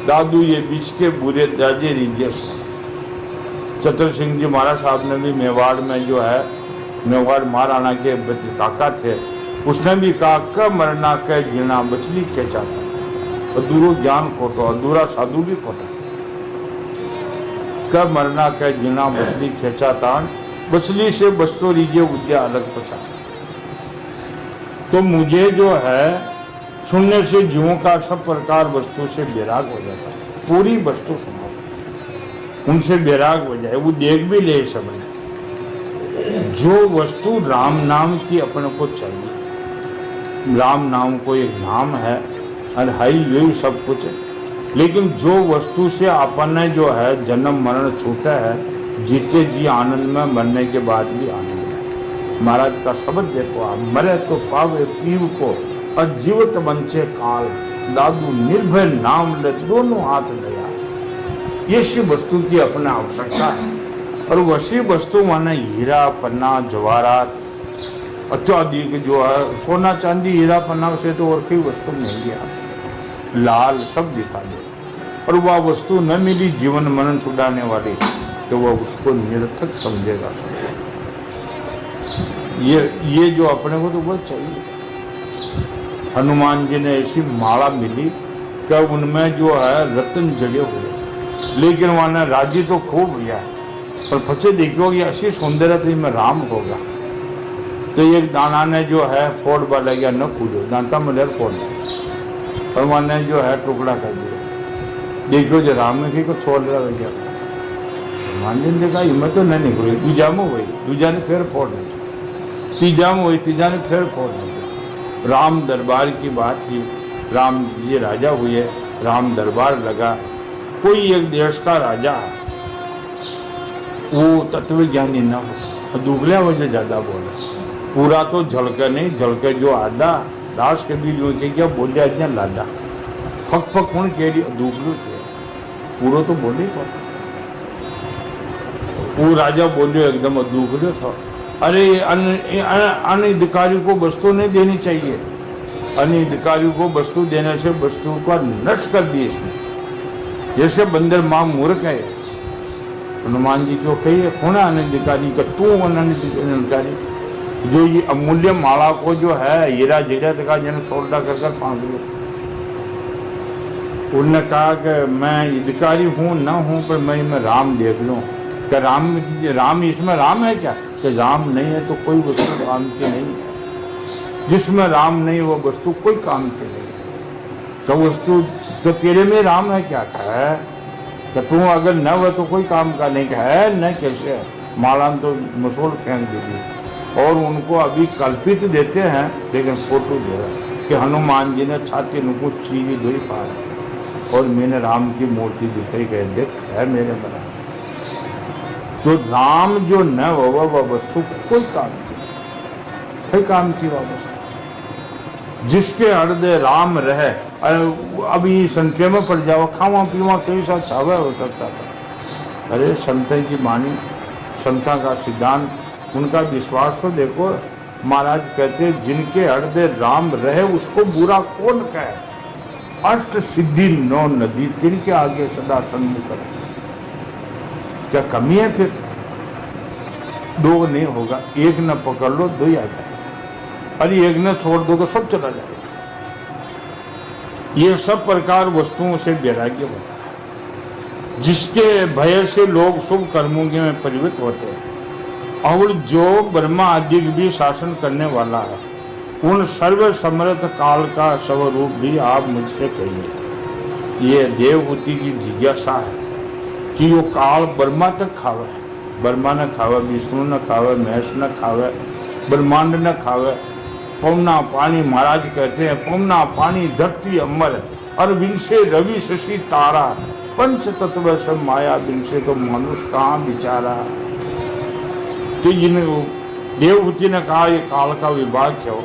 दादू ये बीच के बुरे दाजे रीजे। चतर सिंह जी महाराज साहब ने भी मेवाड़ में जो है, मेवाड़ महाराणा के काका थे, उसने भी कहा क मरना के जीना बचली के चाहता, अधूरो ज्ञान खोटो, अधूरा साधु भी खोटा। क मरना के जीना बचली खेचा तान, बचली से बचतो रीजे विद्या अलग पछा। तो मुझे जो है सुनने से जीवों का सब प्रकार वस्तु से वैराग हो जाता है। पूरी वस्तु सुनो, उनसे वैराग हो जाए, वो देख भी ले सब ने। जो वस्तु राम नाम की अपने को चाहिए, राम नाम को एक नाम है और है यही सब कुछ है, लेकिन जो वस्तु से अपन जो है जन्म मरण छूटा है, जीते जी आनंद में, मरने के बाद भी आनंद है। महाराज का शब्द देखो आप, मरे तो पावे पीव को और जीवत बंचे काल, दादू निर्भय नाम ले दोनों हाथ दया। ये सी वस्तु की अपना आवश्यकता है, और वैसी वस्तु माने हीरा पन्ना जवाहरात अत्याधिक जो है, सोना चांदी हीरा पन्ना से तो और कोई वस्तु महंगी है, लाल सब दिखा दे, और वह वस्तु न मिली जीवन मरण छुड़ाने वाली, तो वह उसको निरर्थक समझेगा सब। ये जो अपने को तो बहुत चाहिए। हनुमान जी ने ऐसी माला मिली कि उनमें जो है रत्न जड़े हुए, लेकिन वहाँ राजी तो खूब हुआ, पर पीछे देखो ये ऐसी सौंदर्य में राम होगा। तो एक दाना ने जो है फोड़ वाला गया, न कूदो दांता मिले फोड़, और मैंने जो है टुकड़ा कर दिया। देखो जो राम ने को छोड़ रहा गया, हनुमान जी ने देखा हिम्मत तो नहीं निकली, दूजा में हुई, दूजा ने फिर फोड़ दिया, तीजा में हुई, तीजा ने फिर फोड़ दिया। राम दरबार की बात ही, राम जी राजा हुए, राम दरबार लगा। कोई एक देश का राजा वो तत्वज्ञानी न हो, दुगला वजह ज्यादा बोला, पूरा तो झलके नहीं, झलके जो आधा दास के भी लोग क्या बोले अज्ञा लादा फक फक कौन कह रही दुगलू के पूरा तो बोले तो वो राजा बोलियो एकदम दुगलो था। अरे अन्य अधिकारी को वस्तु नहीं देनी चाहिए, अन्य अधिकारी को वस्तु देने से वस्तु का नष्ट कर दिए इसने, जैसे बंदर माँ मूर्ख है। हनुमान जी को कहिए कौन अन्य अधिकारी का, तू अधिकारी जो ये अमूल्य माला को जो है हीरा जीरा का जन छोटा कर कर फांक लो। उन्होंने कहा कि मैं अधिकारी हूँ ना हूँ, पर मैं राम देख लूँ कि राम इसमें राम है क्या, कि राम नहीं है तो कोई वस्तु काम की नहीं है, जिसमें राम नहीं वो वस्तु कोई काम की नहीं है। तो वस्तु तो तेरे में राम है क्या है, कि तू अगर न हो तो कोई काम का नहीं है, न कैसे माला तो मसोल फेंक दीजिए। और उनको अभी कल्पित देते हैं, लेकिन फोटो दे रहा है कि हनुमान जी ने छाती नुको चीवी धोई पा रहे और मैंने राम की मूर्ति दिखाई गए, देख है मेरे बना। तो राम जो न हो वह वस्तु कोई काम की, कोई काम की वह वस्तु जिसके हृदय राम रहे। अभी संशय में पड़ जाओ, खावा पीवा कैसा छावा हो सकता था। अरे संत की वाणी, संता का सिद्धांत, उनका विश्वास तो देखो। महाराज कहते जिनके हृदय राम रहे उसको बुरा कौन कहे, अष्ट सिद्धि नौ नदी तिनके आगे सदा सन्मुख रहे। क्या कमी है फिर, दो नहीं होगा, एक न पकड़ लो दो ही आ जाए, अरे एक न छोड़ दो तो सब चला जाएगा। ये सब प्रकार वस्तुओं से वैराग्य होता है, जिसके भय से लोग शुभ कर्मों में परिवृत्त होते हैं। और जो ब्रह्मा आदि भी शासन करने वाला है, उन सर्व समर्थ काल का स्वरूप भी आप मुझसे कहिए। ये देवहूति की जिज्ञासा है कि वो काल ब्रह्मा तक खावे, ब्रह्मा न खावे, विष्णु न खावे, महेश न खावे, ब्रह्मांड न खावे। पवना पानी महाराज कहते हैं, पवना पानी धरती अमर और विनसे रवि शशि तारा, पंच तत्व सब माया विनसे तो मनुष्य कहाँ बिचारा। तो इन देवहूति ने कहा ये काल का विभाग क्यों?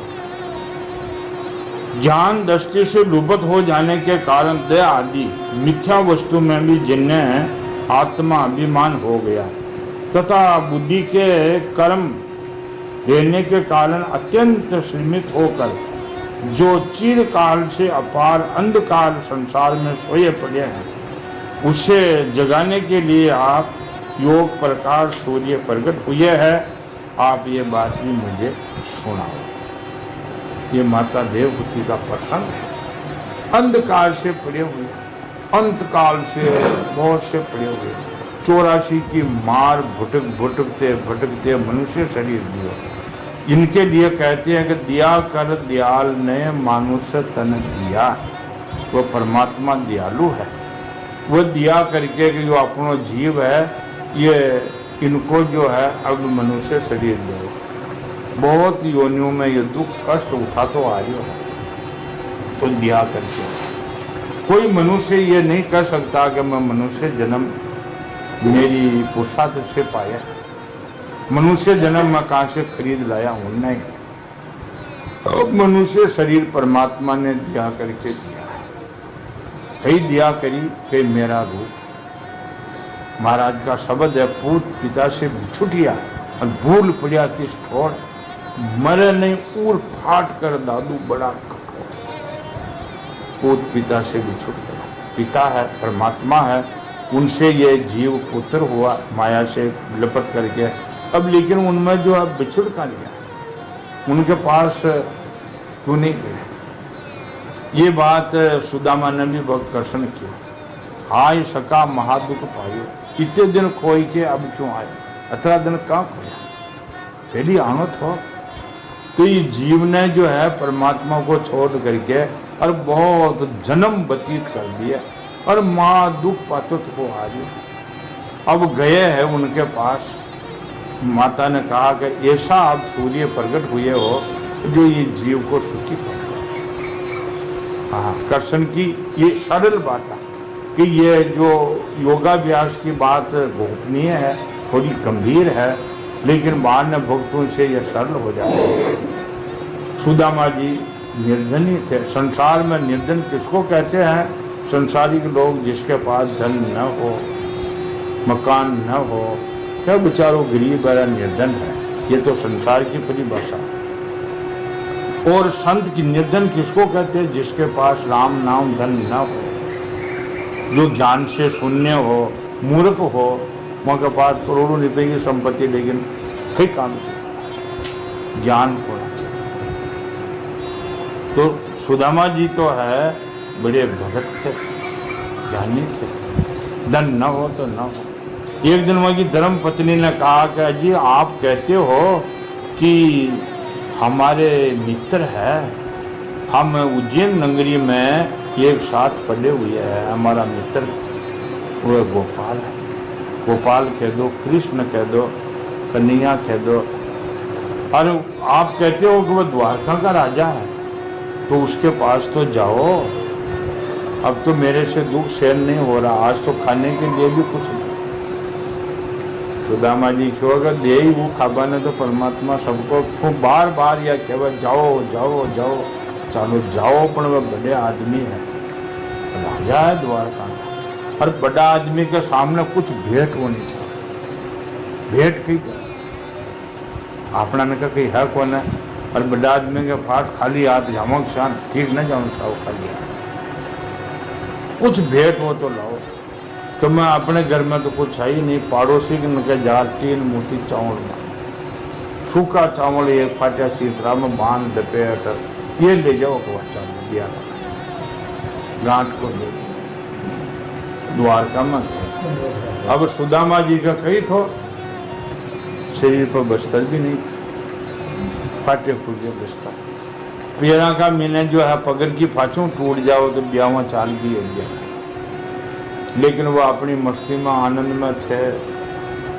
ज्ञान दृष्टि से लुप्त हो जाने के कारण दया आदि मिथ्या वस्तु में भी जिन्हें आत्मा अभिमान हो गया तथा बुद्धि के कर्म रहने के कारण अत्यंत सीमित होकर जो चिरकाल से अपार अंधकार संसार में सोए पड़े हैं, उसे जगाने के लिए आप योग प्रकाश सूर्य प्रकट हुए हैं। आप ये बात भी मुझे सुनाओ। ये माता देवहूति का प्रसंग है। अंधकार से पड़े हुए, अंतकाल से बहुत से पड़े हुए, 84 की मार भटकते भटकते मनुष्य शरीर दियो। इनके लिए कहते हैं कि दिया कर दयाल ने मानुष्य तन दिया। वो परमात्मा दयालु है, वो दिया करके कि जो अपनो जीव है ये इनको जो है अब मनुष्य शरीर दो। बहुत योनियों में ये दुख कष्ट उठा तो आयो है, तो दिया करके। कोई मनुष्य ये नहीं कर सकता कि मैं मनुष्य जन्म मेरी पुरुषार्थ से पाया, मनुष्य जन्म मैं कहाँ से खरीद लाया हूँ, नहीं। अब मनुष्य शरीर परमात्मा ने दिया करके दिया है। कई दिया करी, कई मेरा रूप। महाराज का शब्द है, पूत पिता से छुटिया और भूल पड़िया किस ठोर, मरे नहीं उड़ फाट कर दादू बड़ा कठोर। पूत पिता से बिछुट गया, पिता है परमात्मा है, उनसे ये जीव पुत्र हुआ माया से लपट करके। अब लेकिन उनमें जो है बिछुड़ का लिया, उनके पास क्यों नहीं गए? ये बात सुदामा ने भी बहुत कर्षण किया। हाय सका महादुख पायो, इतने दिन खोई के अब क्यों आए? 18 दिन कहाँ खोया? पहली आनो थो। तो ये जीव ने जो है परमात्मा को छोड़ करके और बहुत जन्म व्यतीत कर दिया और माँ दुख पातुत को आज अब गए हैं उनके पास। माता ने कहा कि ऐसा आप सूर्य प्रकट हुए हो जो ये जीव को सुखी कर। हाँ, कर्षण की ये सरल बात है कि ये जो योगाभ्यास की बात गोपनीय है, थोड़ी गंभीर है, लेकिन बाद भक्तों से यह सरल हो जाता है। सुदामा जी निर्धन ही थे। संसार में निर्धन किसको कहते हैं? संसारिक लोग जिसके पास धन न हो, मकान न हो, क्या बेचारों गरीब है, निर्धन है। ये तो संसार की परिभाषा। और संत की निर्धन किसको कहते हैं? जिसके पास राम नाम धन न हो, जो ज्ञान से शून्य हो, मूर्ख हो, उनके पास करोड़ों रुपए की संपत्ति लेकिन कई काम किया, ज्ञान होना चाहिए। तो सुदामा जी तो है बड़े भगत थे, ज्ञानी थे, धन न हो तो न हो। एक दिन उनकी धर्म पत्नी ने कहा कि अजी आप कहते हो कि हमारे मित्र है, हम उज्जैन नगरी में एक साथ पढ़े हुए हैं, हमारा मित्र वो गोपाल है। गोपाल कह दो, कृष्ण कह दो, कन्हैया कह दो। और आप कहते हो कि वो द्वारका का राजा है, तो उसके पास तो जाओ। अब तो मेरे से दुख सहन नहीं हो रहा, आज तो खाने के लिए भी कुछ नहीं। सुदामा जी क्यों अगर दे ही वो खाबा ने तो परमात्मा सबको खूब बार बार या कह जाओ जाओ जाओ, चलो जाओ, पर वह बड़े आदमी है, राजा है द्वारका का, और बड़ा आदमी के सामने कुछ भेंट होनी चाहिए। भेंट की अपना ने कहा कहीं है कौन है, और बड़ा आदमी के पास खाली हाथ जामो शान ठीक न जाऊँ चाहो, खाली हाथ कुछ भेंट हो तो लाओ। तो मैं अपने घर में तो कुछ है ही नहीं, पड़ोसी के जार 3 मोटी चावल में सूखा चावल, एक फाटिया चित्रा में बांध लपेट ये ले जाओ को चावल दिया, गांठ को ले द्वारका में। अब सुदामा जी का कही तो शरीर पर बस्तर भी नहीं था, फाटे फूटे बस्तर, पैरा का मीने जो है पगड़ की फाचों टूट जाओ तो ब्याह चाल भी हो गया। लेकिन वह अपनी मस्ती में आनंद में थे।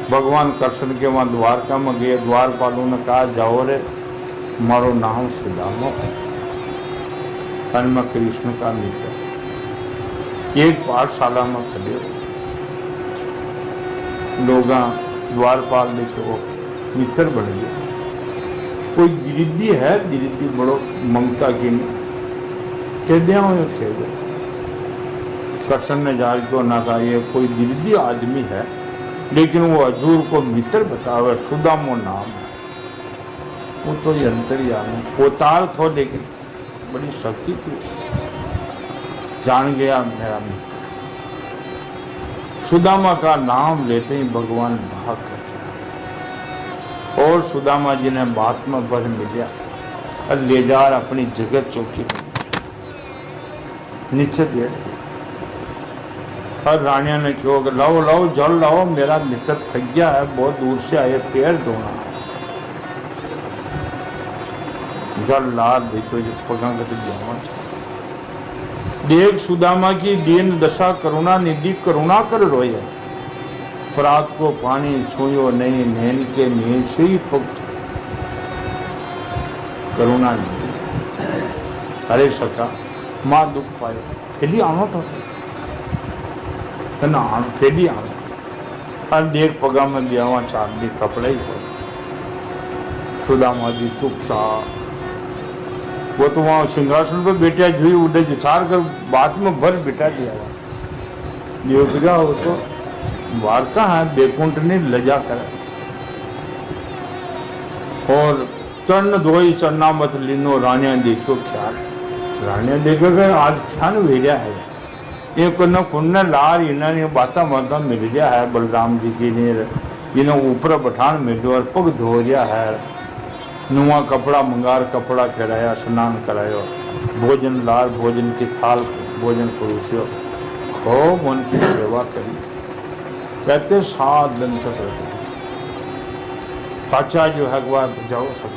भगवान कृष्ण के वहाँ द्वारका में गए, द्वारपालों ने कहा जाओ रे मारो नाम सुदामा है और मैं कृष्ण का मित्र। एक पाठशाला में खड़े हो लोग द्वारपाल देखो मित्र बन गए। कोई गिरिद्धि है, गिरिद्धि बड़ो ममता की खेदिया हुए खेद। कृष्ण ने जार क्यों ना कहा ये कोई गिरिद्धि आदमी है, लेकिन वो हजूर को मित्र बतावे, सुदामो नाम है। वो तो अंतर्यामी पोतार थो, लेकिन बड़ी शक्ति थी उसकी। जान गया मेरा मित्र। सुदामा का नाम लेते ही भगवान भाग गए और सुदामा जी ने बात में बल मिलिया और ले जा अपनी जगह चौकी नीचे दे दिया। और रानिया ने क्यों लाओ लाओ जल लाओ, मेरा मित्र थक गया है, बहुत दूर से आए, पैर धोना है। जल ला देखो पगा कर जावा। देख सुदामा की दीन दशा, करुणा निधि करुणा कर रोए। प्रात को पानी छुयो नहीं, नैन के नील से ही पुक्त करुणा निधि। अरे सका माँ दुख पाए फेली आनो तो ना फेली आनो। और देख पगा में ब्यावा चांदी कपड़े ही हो। सुदामा जी चुपचाप, वो तो वहाँ सिंहासन पर बैठा जुई उड़े जिछार कर बात में भर बिठा दिया। देवता हो तो वार्ता है बेकुंठ ने लजा कर और चरण धोई चरना मत लीनो। रानिया देखो ख्याल, रानिया देखो कि आज ख्याल भेजा है ये को पुण्य लार इन्होंने बाता माता मिल गया है। बलराम जी की ने इन्होंने ऊपर बठान मिलो और पग धो रिया है। नुआ कपड़ा मंगार कपड़ा खिलाया, स्नान करायो, भोजन लार भोजन की थाल भोजन परोसियो, खूब उनकी सेवा करी। कहते 7 दिन तक रहे। पाचा जो है वह जाओ सब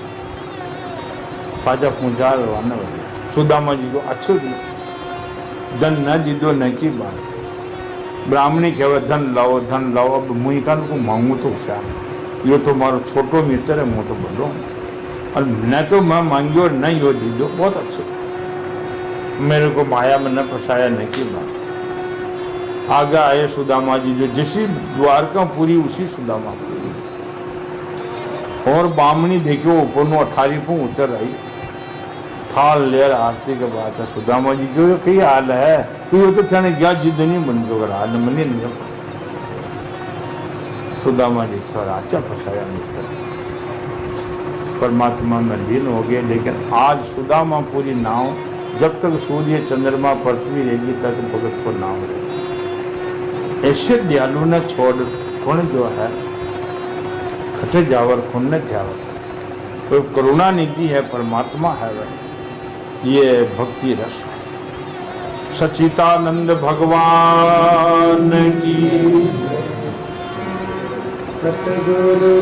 पाचा पूजा रवाना हो गया। सुदामा जी को अच्छे दिए, धन न दीदो न की बात। ब्राह्मणी कहवे धन लाओ धन लाओ। अब मुई का को मांगू तो क्या, यो तो मारो छोटो मित्र है, मुँह तो बोलो और न तो मैं मांगियो न यो दीदो। बहुत अच्छे, मेरे को माया में न फंसाया न की बात। आगे आए सुदामा जी, जो जिसी द्वारका पूरी उसी सुदामा पूरी। और बामनी देखियो ऊपर नो 18 को उतर आई, थाल लेर आरती के बाद है। सुदामा जी को कई हाल है, तो तो थे क्या जिद नहीं बन गयो हाल मनी नहीं। सुदामा जी थोड़ा अच्छा फंसाया मित्र, परमात्मा में लीन हो गए। लेकिन आज सुदामा पूरी नाव, जब तक सूर्य चंद्रमा पृथ्वी रहेगी तक भगत को नाम रहे। ऐसे दयालु ने छोड़ कौन जो है खटे जावर खुन ने जावर। तो करुणा निधि है, परमात्मा है वह, ये भक्ति रस है। सच्चिदानंद भगवान की सतगुरु